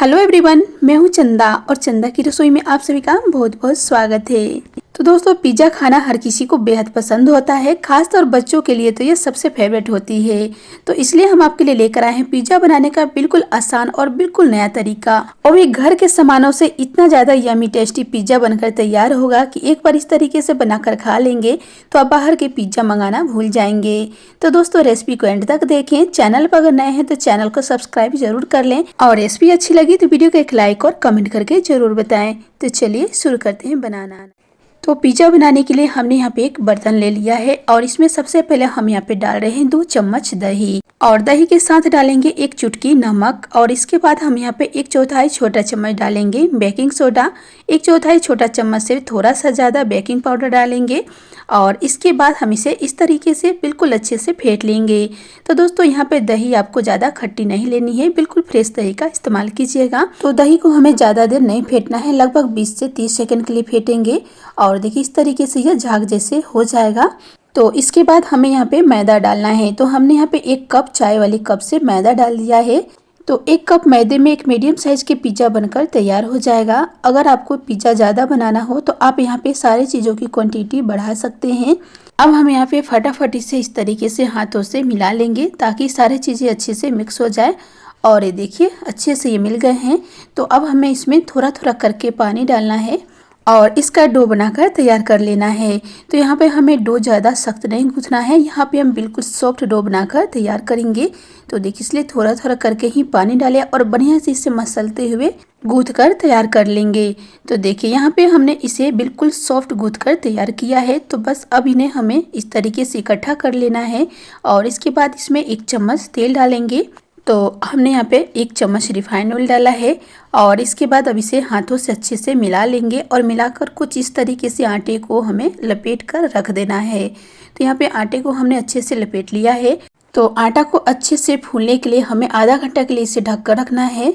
Hello everyone, मैं हूं चंदा और चंदा की रसोई में आप सभी का बहुत बहुत स्वागत है। तो दोस्तों, पिज़्ज़ा खाना हर किसी को बेहद पसंद होता है, खासतौर बच्चों के लिए तो ये सबसे फेवरेट होती है। तो इसलिए हम आपके लिए लेकर आए हैं पिज़्ज़ा बनाने का बिल्कुल आसान और बिल्कुल नया तरीका। और ये घर के सामानों से इतना ज़्यादा यमी टेस्टी पिज़्ज़ा बनकर तैयार होगा कि एक बार इस तरीके से बनाकर खा लेंगे तो आप बाहर के पिज़्ज़ा मंगाना भूल जाएंगे। तो दोस्तों, रेसिपी को एंड तक देखें। चैनल पर अगर नए हैं तो चैनल को सब्सक्राइब जरूर कर लें और रेसिपी अच्छी लगी तो वीडियो को एक लाइक और कमेंट करके जरूर बताएं। तो चलिए शुरू करते हैं बनाना। तो पिज़्ज़ा बनाने के लिए हमने यहाँ पे एक बर्तन ले लिया है और इसमें सबसे पहले हम यहाँ पे डाल रहे हैं 2 चम्मच दही और दही के साथ डालेंगे 1 चुटकी नमक और इसके बाद हम यहाँ पे 1/4 छोटा चम्मच डालेंगे बेकिंग सोडा, 1/4 छोटा चम्मच से थोड़ा सा ज़्यादा बेकिंग पाउडर डालेंगे और इसके बाद हम इसे इस तरीके से बिल्कुल अच्छे से फेंट लेंगे। तो दोस्तों, यहाँ पे दही आपको ज़्यादा खट्टी नहीं लेनी है, बिल्कुल फ्रेश दही का इस्तेमाल कीजिएगा। तो दही को हमें ज़्यादा देर नहीं फेंटना है, लगभग 20 से 30 सेकंड के लिए फेंटेंगे और देखिए इस तरीके से यह झाग जैसे हो जाएगा। तो इसके बाद हमें यहाँ पे मैदा डालना है। तो हमने यहाँ पे 1 कप चाय वाली कप से मैदा डाल दिया है। तो 1 कप मैदे में एक मीडियम साइज के पिज़्ज़ा बनकर तैयार हो जाएगा। अगर आपको पिज़्ज़ा ज़्यादा बनाना हो तो आप यहाँ पे सारी चीज़ों की क्वांटिटी बढ़ा सकते हैं। अब हम यहाँ पे फटाफट इसे इस तरीके से हाथों से मिला लेंगे ताकि सारी चीज़ें अच्छे से मिक्स हो जाए। और ये देखिए अच्छे से ये मिल गए हैं। तो अब हमें इसमें थोड़ा थोड़ा करके पानी डालना है और इसका डो बनाकर तैयार कर लेना है। तो यहाँ पे हमें डो ज़्यादा सख्त नहीं गूँथना है, यहाँ पे हम बिल्कुल सॉफ्ट डो बनाकर तैयार करेंगे। तो देखिए इसलिए थोड़ा थोड़ा करके ही पानी डालें और बढ़िया से इसे मसलते हुए गूँथ कर तैयार कर लेंगे। तो देखिए यहाँ पे हमने इसे बिल्कुल सॉफ्ट गूँथ कर तैयार किया है। तो बस अब इन्हें हमें इस तरीके से इकट्ठा कर लेना है और इसके बाद इसमें 1 चम्मच तेल डालेंगे। तो हमने यहाँ पे 1 चम्मच रिफाइंड ऑयल डाला है और इसके बाद अब इसे हाथों से अच्छे से मिला लेंगे और मिलाकर कुछ इस तरीके से आटे को हमें लपेट कर रख देना है। तो यहाँ पे आटे को हमने अच्छे से लपेट लिया है। तो आटा को अच्छे से फूलने के लिए हमें आधा घंटा के लिए इसे ढक कर रखना है।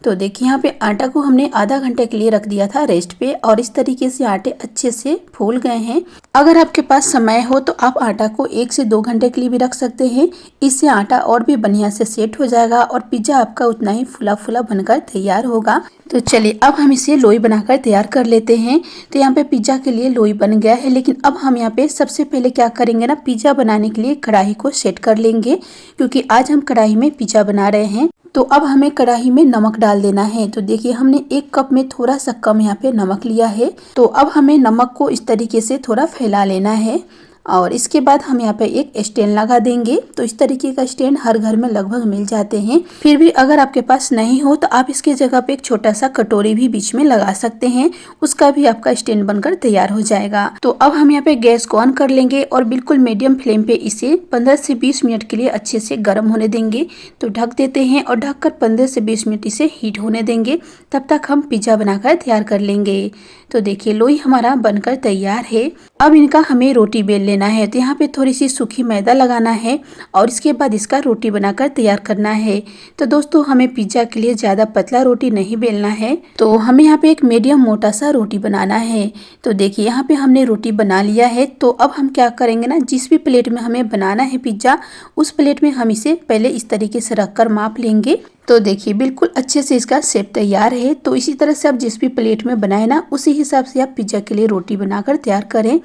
तो देखिए यहाँ पे आटा को हमने आधा घंटे के लिए रख दिया था रेस्ट पे और इस तरीके से आटे अच्छे से फूल गए हैं। अगर आपके पास समय हो तो आप आटा को 1 से 2 घंटे के लिए भी रख सकते हैं। इससे आटा और भी बढ़िया से सेट हो जाएगा और पिज़्ज़ा आपका उतना ही फुला फुला बनकर तैयार होगा। तो चलिए अब हम इसे लोई बनाकर तैयार कर लेते हैं। तो यहाँ पे पिज़्ज़ा के लिए लोई बन गया है, लेकिन अब हम यहाँ पे सबसे पहले क्या करेंगे ना, पिज़्ज़ा बनाने के लिए कढ़ाई को सेट कर लेंगे क्योंकि आज हम कढ़ाई में पिज़्ज़ा बना रहे हैं। तो अब हमें कढ़ाई में नमक डाल देना है। तो देखिए हमने 1 कप में थोड़ा सा कम यहाँ पे नमक लिया है। तो अब हमें नमक को इस तरीके से थोड़ा फैला लेना है और इसके बाद हम यहाँ पे एक स्टैंड लगा देंगे। तो इस तरीके का स्टैंड हर घर में लगभग मिल जाते हैं। फिर भी अगर आपके पास नहीं हो तो आप इसके जगह पे एक छोटा सा कटोरी भी बीच में लगा सकते हैं, उसका भी आपका स्टैंड बनकर तैयार हो जाएगा। तो अब हम यहाँ पे गैस को ऑन कर लेंगे और बिल्कुल मीडियम फ्लेम पे इसे 15 से 20 मिनट के लिए अच्छे से गर्म होने देंगे। तो ढक देते हैं और ढककर 15 से 20 मिनट इसे हीट होने देंगे। तब तक हम पिज़्ज़ा बनाकर तैयार कर लेंगे। तो देखिए लोई हमारा बनकर तैयार है। अब इनका हमें रोटी बेल लेना है। तो यहाँ पे थोड़ी सी सूखी मैदा लगाना है और इसके बाद इसका रोटी बनाकर तैयार करना है। तो दोस्तों, हमें पिज़्ज़ा के लिए ज़्यादा पतला रोटी नहीं बेलना है, तो हमें यहाँ पे एक मीडियम मोटा सा रोटी बनाना है। तो देखिए यहाँ पे हमने रोटी बना लिया है। तो अब हम क्या करेंगे ना, जिस भी प्लेट में हमें बनाना है पिज़्ज़ा, उस प्लेट में हम इसे पहले इस तरीके से रख कर माप लेंगे। तो देखिए बिल्कुल अच्छे से इसका शेप तैयार है। तो इसी तरह से आप जिस भी प्लेट में बनाए ना, उसी हिसाब से आप पिज़्ज़ा के लिए रोटी बनाकर तैयार करें।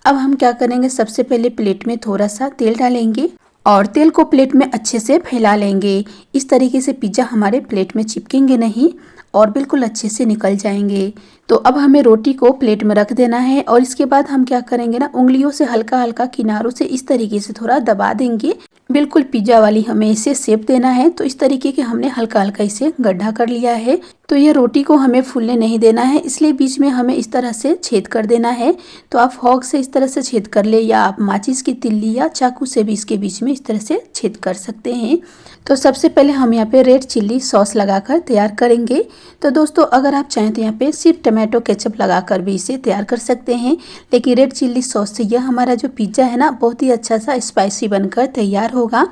अब हम क्या करेंगे, सबसे पहले प्लेट में थोड़ा सा तेल डालेंगे और तेल को प्लेट में अच्छे से फैला लेंगे। इस तरीके से पिज़्ज़ा हमारे प्लेट में चिपकेंगे नहीं और बिल्कुल अच्छे से निकल जाएंगे। तो अब हमें रोटी को प्लेट में रख देना है और इसके बाद हम क्या करेंगे ना, उंगलियों से हल्का हल्का किनारों से इस तरीके से थोड़ा दबा देंगे। बिल्कुल पिज़्ज़ा वाली हमें इसे शेप देना है। तो इस तरीके के हमने हल्का हल्का इसे गड्ढा कर लिया है। तो ये रोटी को हमें फूलने नहीं देना है, इसलिए बीच में हमें इस तरह से छेद कर देना है। तो आप फॉग से इस तरह से छेद कर ले या आप माचिस की तिल्ली या चाकू से भी इसके बीच में इस तरह से छेद कर सकते हैं। तो सबसे पहले हम यहाँ पे रेड चिल्ली सॉस लगाकर तैयार करेंगे। तो दोस्तों, अगर आप चाहें तो यहाँ पे सिर्फ टमाटो केचप लगाकर भी इसे तैयार कर सकते हैं, लेकिन रेड चिल्ली सॉस से यह हमारा जो पिज़्ज़ा है ना, बहुत ही अच्छा सा स्पाइसी बनकर तैयार होगा।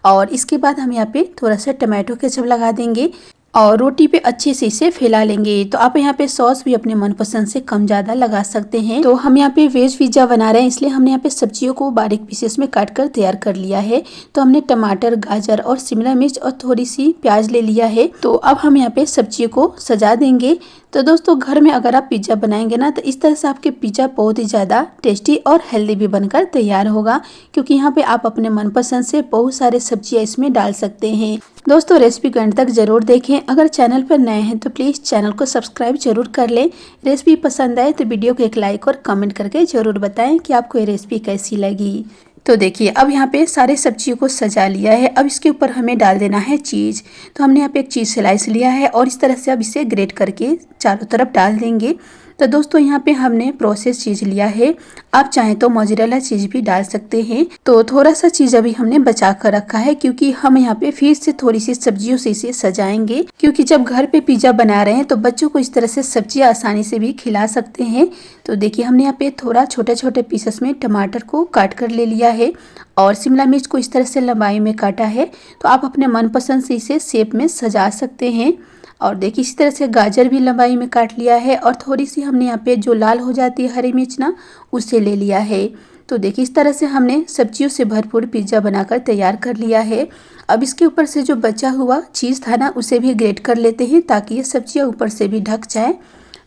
और इसके बाद हम यहाँ पे थोड़ा सा टमाटो केचप लगा देंगे। और रोटी पे अच्छे से इसे फैला लेंगे। तो आप यहाँ पे सॉस भी अपने मनपसंद से कम ज़्यादा लगा सकते हैं। तो हम यहाँ पे वेज पिज्ज़ा बना रहे हैं, इसलिए हमने यहाँ पे सब्जियों को बारीक पीसेस में काट कर तैयार कर लिया है। तो हमने टमाटर, गाजर और शिमला मिर्च और थोड़ी सी प्याज ले लिया है। तो अब हम यहाँ पे सब्जियों को सजा देंगे। तो दोस्तों, घर में अगर आप पिज्ज़ा बनाएंगे ना, तो इस तरह से आपके पिज्ज़ा बहुत ही ज़्यादा टेस्टी और हेल्दी भी बनकर तैयार होगा, क्योंकि यहाँ पे आप अपने मनपसंद से बहुत सारे सब्जियाँ इसमें डाल सकते हैं। दोस्तों, रेसिपी को अंत तक जरूर देखें। अगर चैनल पर नए हैं तो प्लीज़ चैनल को सब्सक्राइब जरूर कर लें। रेसिपी पसंद आए तो वीडियो को एक लाइक और कमेंट करके जरूर बताएं कि आपको ये रेसिपी कैसी लगी। तो देखिए, अब यहाँ पे सारे सब्जियों को सजा लिया है। अब इसके ऊपर हमें डाल देना है चीज़। तो हमने यहाँ पे एक चीज़ स्लाइस लिया है और इस तरह से अब इसे ग्रेट करके चारों तरफ डाल देंगे। तो दोस्तों, यहाँ पे हमने प्रोसेस चीज़ लिया है। आप चाहें तो मोज़रेला चीज़ भी डाल सकते हैं। तो थोड़ा सा चीज़ अभी हमने बचा कर रखा है, क्योंकि हम यहाँ पे फिर से थोड़ी सी सब्जियों से इसे सजाएंगे, क्योंकि जब घर पे पिज्ज़ा बना रहे हैं तो बच्चों को इस तरह से सब्जियाँ आसानी से भी खिला सकते हैं। तो देखिए, हमने यहाँ पे थोड़ा छोटे छोटे पीसेस में टमाटर को काट कर ले लिया है और शिमला मिर्च को इस तरह से लंबाई में काटा है। तो आप अपने मनपसंद से इसे शेप में सजा सकते हैं। और देखिए, इसी तरह से गाजर भी लंबाई में काट लिया है और थोड़ी सी हमने यहाँ पे जो लाल हो जाती है हरी मिर्च ना, उसे ले लिया है। तो देखिए, इस तरह से हमने सब्जियों से भरपूर पिज्ज़ा बनाकर तैयार कर लिया है। अब इसके ऊपर से जो बचा हुआ चीज़ था ना, उसे भी ग्रेट कर लेते हैं, ताकि ये सब्जियाँ ऊपर से भी ढक जाए।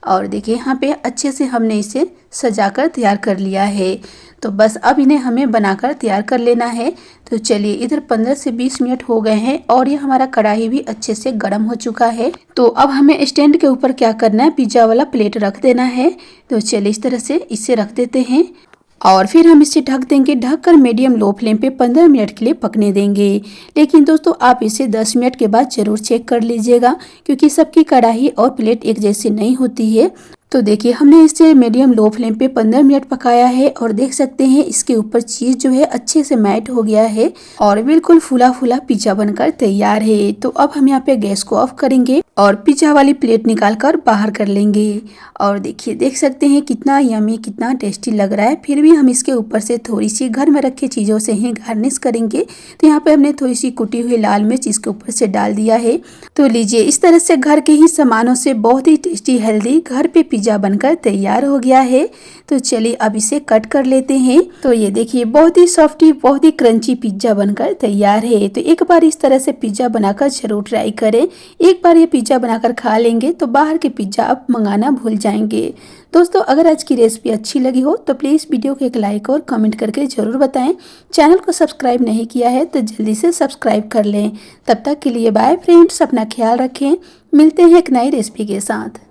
और देखिए, यहाँ पे अच्छे से हमने इसे सजाकर तैयार कर लिया है। तो बस अब इन्हें हमें बनाकर तैयार कर लेना है। तो चलिए, इधर 15 से 20 मिनट हो गए हैं और ये हमारा कढ़ाई भी अच्छे से गर्म हो चुका है। तो अब हमें स्टैंड के ऊपर क्या करना है, पिज्ज़ा वाला प्लेट रख देना है। तो चलिए, इस तरह से इसे रख देते हैं और फिर हम इसे ढक देंगे। ढककर मीडियम लो फ्लेम पे 15 मिनट के लिए पकने देंगे। लेकिन दोस्तों, आप इसे 10 मिनट के बाद जरूर चेक कर लीजिएगा, क्योंकि सबकी कढ़ाई और प्लेट एक जैसी नहीं होती है। तो देखिए, हमने इसे मीडियम लो फ्लेम पे 15 मिनट पकाया है और देख सकते हैं इसके ऊपर चीज़ जो है अच्छे से मैट हो गया है और बिल्कुल फूला फूला पिज्ज़ा बनकर तैयार है। तो अब हम यहाँ पे गैस को ऑफ करेंगे और पिज्ज़ा वाली प्लेट निकाल कर बाहर कर लेंगे। और देखिए, देख सकते हैं कितना यमी, कितना टेस्टी लग रहा है। फिर भी हम इसके ऊपर से थोड़ी सी घर में रखे चीज़ों से ही गार्निश करेंगे। तो यहाँ पे हमने थोड़ी सी कुटी हुई लाल मिर्च इसके ऊपर से डाल दिया है। तो लीजिए, इस तरह से घर के ही सामानों से बहुत ही टेस्टी हेल्दी घर पे पिज्ज़ा बनकर तैयार हो गया है। तो चलिए, अब इसे कट कर लेते हैं। तो ये देखिए, बहुत ही सॉफ्टी, बहुत ही क्रंची पिज्ज़ा बनकर तैयार है। तो एक बार इस तरह से पिज्ज़ा बनाकर जरूर ट्राई करें। एक बार ये पिज्ज़ा बनाकर खा लेंगे तो बाहर के पिज्ज़ा आप मंगाना भूल जाएंगे। दोस्तों, अगर आज की रेसिपी अच्छी लगी हो तो प्लीज़ वीडियो को एक लाइक और कमेंट करके ज़रूर बताएं। चैनल को सब्सक्राइब नहीं किया है तो जल्दी से सब्सक्राइब कर लें। तब तक के लिए बाय फ्रेंड्स, अपना ख्याल रखें। मिलते हैं एक नई रेसिपी के साथ।